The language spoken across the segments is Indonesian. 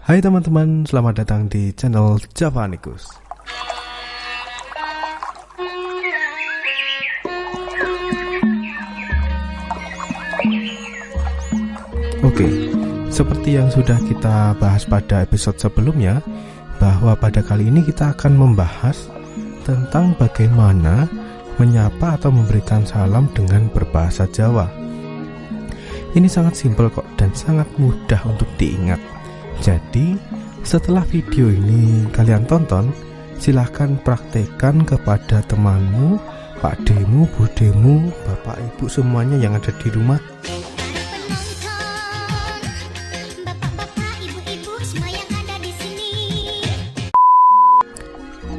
Hai teman-teman, selamat datang di channel Javanikus. Oke, seperti yang sudah kita bahas pada episode sebelumnya, bahwa pada kali ini kita akan membahas tentang bagaimana menyapa atau memberikan salam dengan berbahasa Jawa. Ini sangat simpel kok dan sangat mudah untuk diingat. Jadi setelah video ini kalian tonton, silahkan praktekkan kepada temanmu, pak demu, budemu, bapak ibu semuanya yang ada di rumah.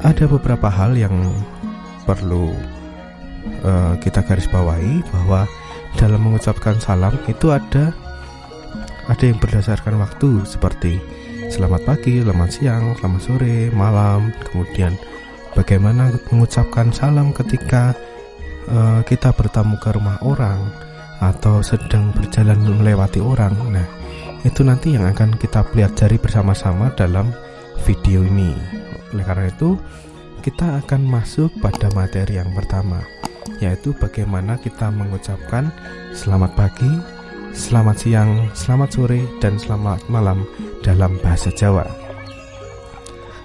Ada beberapa hal yang perlu kita garis bawahi, bahwa dalam mengucapkan salam itu ada yang berdasarkan waktu, seperti selamat pagi, selamat siang, selamat sore, malam. Kemudian bagaimana mengucapkan salam ketika kita bertamu ke rumah orang atau sedang berjalan melewati orang. Nah, itu nanti yang akan kita pelajari bersama-sama dalam video ini. Oleh karena itu, kita akan masuk pada materi yang pertama, yaitu bagaimana kita mengucapkan selamat pagi, selamat siang, selamat sore, dan selamat malam dalam bahasa Jawa.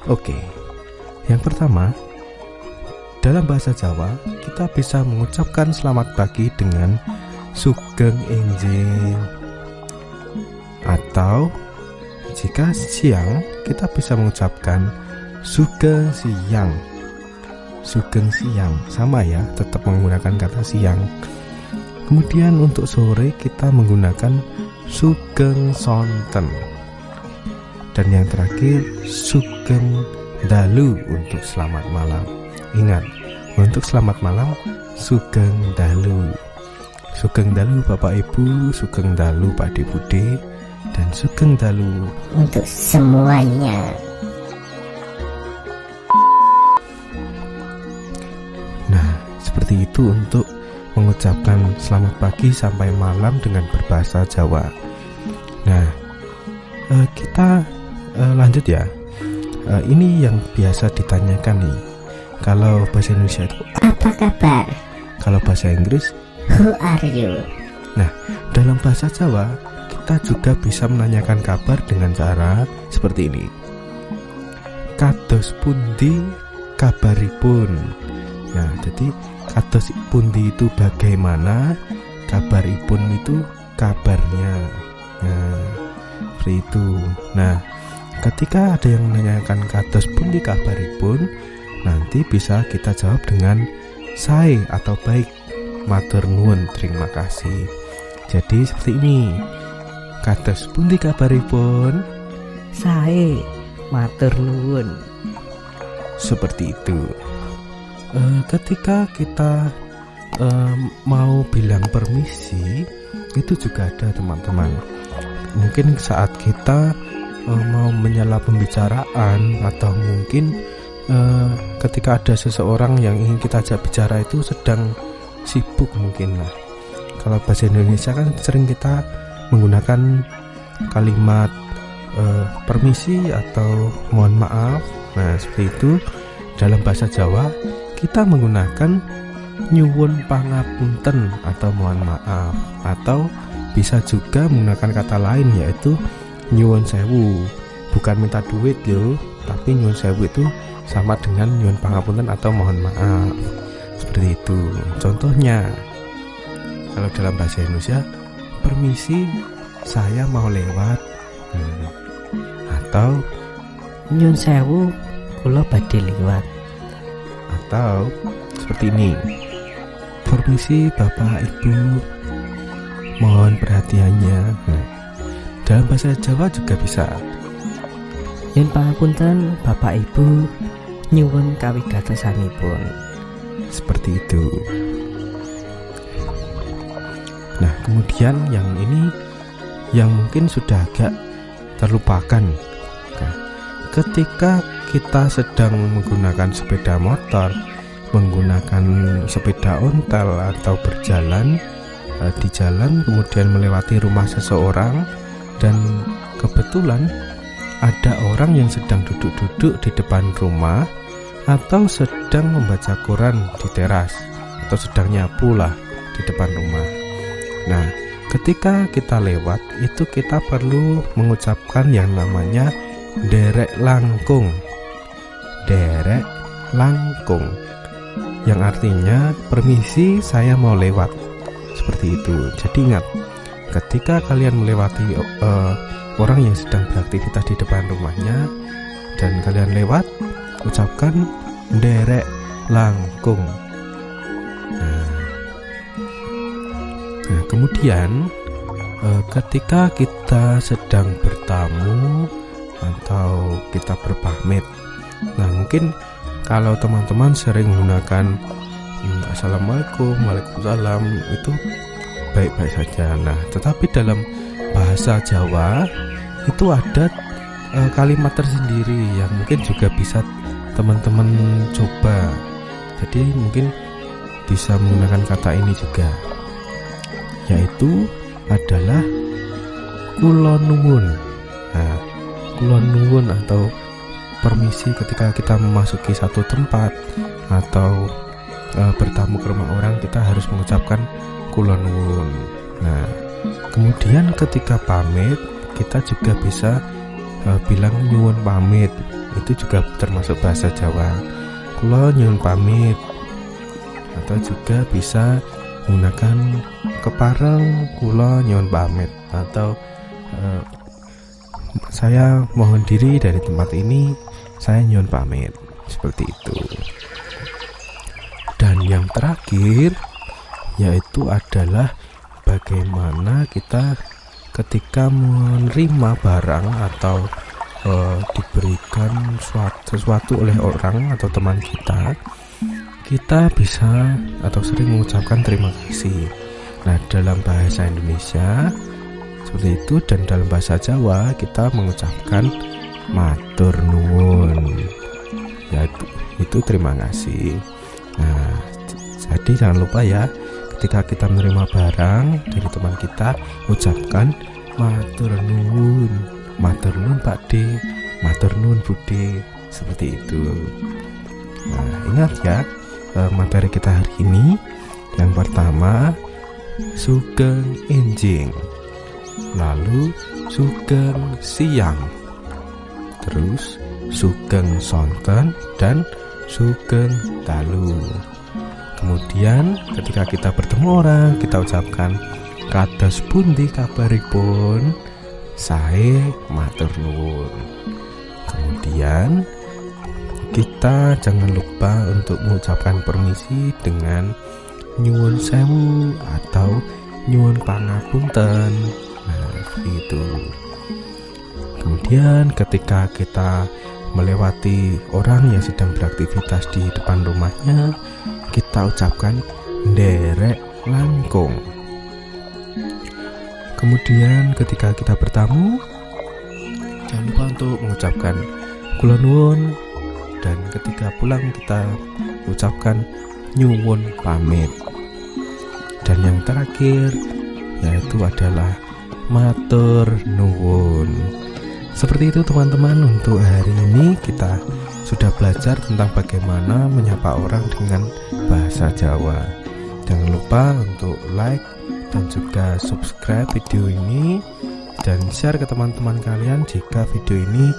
Oke, yang pertama, dalam bahasa Jawa kita bisa mengucapkan selamat pagi dengan sugeng enjing, atau jika siang kita bisa mengucapkan sugeng siang. Sugeng siang sama ya, tetap menggunakan kata siang. Kemudian untuk sore kita menggunakan sugeng sonten. Dan yang terakhir sugeng dalu untuk selamat malam. Ingat, untuk selamat malam sugeng dalu. Sugeng dalu Bapak Ibu, sugeng dalu Pak Bude, dan sugeng dalu untuk semuanya. Seperti itu untuk mengucapkan selamat pagi sampai malam dengan berbahasa Jawa. Nah, kita lanjut ya. Ini yang biasa ditanyakan nih. Kalau bahasa Indonesia itu apa kabar? Kalau bahasa Inggris who are you? Nah, dalam bahasa Jawa kita juga bisa menanyakan kabar dengan cara seperti ini. Kados pundi kabaripun. Nah, jadi kados pundi itu bagaimana, kabaripun itu kabarnya. Nah, seperti itu. Nah, ketika ada yang menanyakan kados pundi kabaripun, nanti bisa kita jawab dengan sae atau baik, matur nuwun, terima kasih. Jadi seperti ini. Kados pundi kabaripun? Sae, matur nuwun. Seperti itu. Ketika kita mau bilang permisi, itu juga ada teman-teman. Mungkin saat kita mau menyela pembicaraan, atau mungkin ketika ada seseorang yang ingin kita ajak bicara itu sedang sibuk mungkin. Nah, kalau bahasa Indonesia kan sering kita menggunakan kalimat permisi atau mohon maaf. Nah, seperti itu. Dalam bahasa Jawa kita menggunakan nyuwun pangapunten atau mohon maaf, atau bisa juga menggunakan kata lain, yaitu nyuwun sewu. Bukan minta duit yo, tapi nyuwun sewu itu sama dengan nyuwun pangapunten atau mohon maaf. Seperti itu. Contohnya, kalau dalam bahasa Indonesia, permisi saya mau lewat, atau nyuwun sewu kula badhe liwat. Atau seperti ini, permisi Bapak Ibu, mohon perhatiannya. Dalam bahasa Jawa juga bisa. Nyuwun pangapunten Bapak Ibu, nyuwun kawigatosanipun. Seperti itu. Nah, kemudian yang ini yang mungkin sudah agak terlupakan. Nah, ketika kita sedang menggunakan sepeda motor, menggunakan sepeda ontel, atau berjalan di jalan kemudian melewati rumah seseorang, dan kebetulan ada orang yang sedang duduk-duduk di depan rumah atau sedang membaca koran di teras atau sedang nyapu lah di depan rumah. Nah, ketika kita lewat itu kita perlu mengucapkan yang namanya derek langkung. Derek langkung yang artinya permisi, saya mau lewat, seperti itu. Jadi ingat, ketika kalian melewati orang yang sedang beraktivitas di depan rumahnya dan kalian lewat, ucapkan derek langkung. Nah, kemudian ketika kita sedang bertamu atau kita berpamit, nah mungkin kalau teman-teman sering menggunakan Assalamualaikum, Waalaikumsalam, itu baik-baik saja. Nah, tetapi dalam bahasa Jawa itu ada kalimat tersendiri yang mungkin juga bisa teman-teman coba. Jadi mungkin bisa menggunakan kata ini juga, yaitu adalah kula nuwun. Nah, kula nuwun atau permisi ketika kita memasuki satu tempat atau bertamu ke rumah orang, kita harus mengucapkan kula nuwun. Nah, kemudian ketika pamit kita juga bisa bilang nyuwun pamit. Itu juga termasuk bahasa Jawa. Kula nyuwun pamit. Atau juga bisa menggunakan kepareng kula nyuwun pamit, atau saya mohon diri dari tempat ini, saya nyuwun pamit, seperti itu. Dan yang terakhir yaitu adalah bagaimana kita ketika menerima barang atau diberikan sesuatu oleh orang atau teman kita, kita bisa atau sering mengucapkan terima kasih. Nah, dalam bahasa Indonesia seperti itu, dan dalam bahasa Jawa kita mengucapkan matur nuwun, yaitu itu terima kasih. Nah, jadi jangan lupa ya, ketika kita menerima barang dari teman kita, ucapkan matur nuwun, matur nuwun Pak D, matur nuwun Bu D, seperti itu. Nah, ingat ya, materi kita hari ini yang pertama sugeng enjing, lalu sugeng siang, terus sugeng sonten, dan sugeng dalu. Kemudian ketika kita bertemu orang, kita ucapkan kados pundi kabaripun, sae matur nuwun. Kemudian kita jangan lupa untuk mengucapkan permisi dengan nyuwun sewu atau nyuwun pangapunten. Nah, itu. Kemudian ketika kita melewati orang yang sedang beraktivitas di depan rumahnya, kita ucapkan derek langkung. Kemudian ketika kita bertamu, jangan lupa untuk mengucapkan kula nuwun, dan ketika pulang kita ucapkan nyuwun pamit. Dan yang terakhir yaitu adalah matur nuwun. Seperti itu teman-teman, untuk hari ini kita sudah belajar tentang bagaimana menyapa orang dengan bahasa Jawa. Jangan lupa untuk like dan juga subscribe video ini, dan share ke teman-teman kalian jika video ini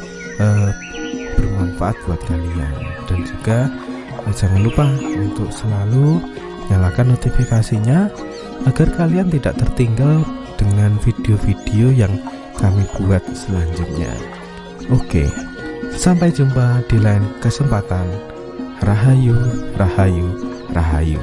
bermanfaat buat kalian. Dan juga jangan lupa untuk selalu nyalakan notifikasinya agar kalian tidak tertinggal dengan video-video yang kami buat selanjutnya. Oke, sampai jumpa di lain kesempatan. Rahayu, rahayu, rahayu.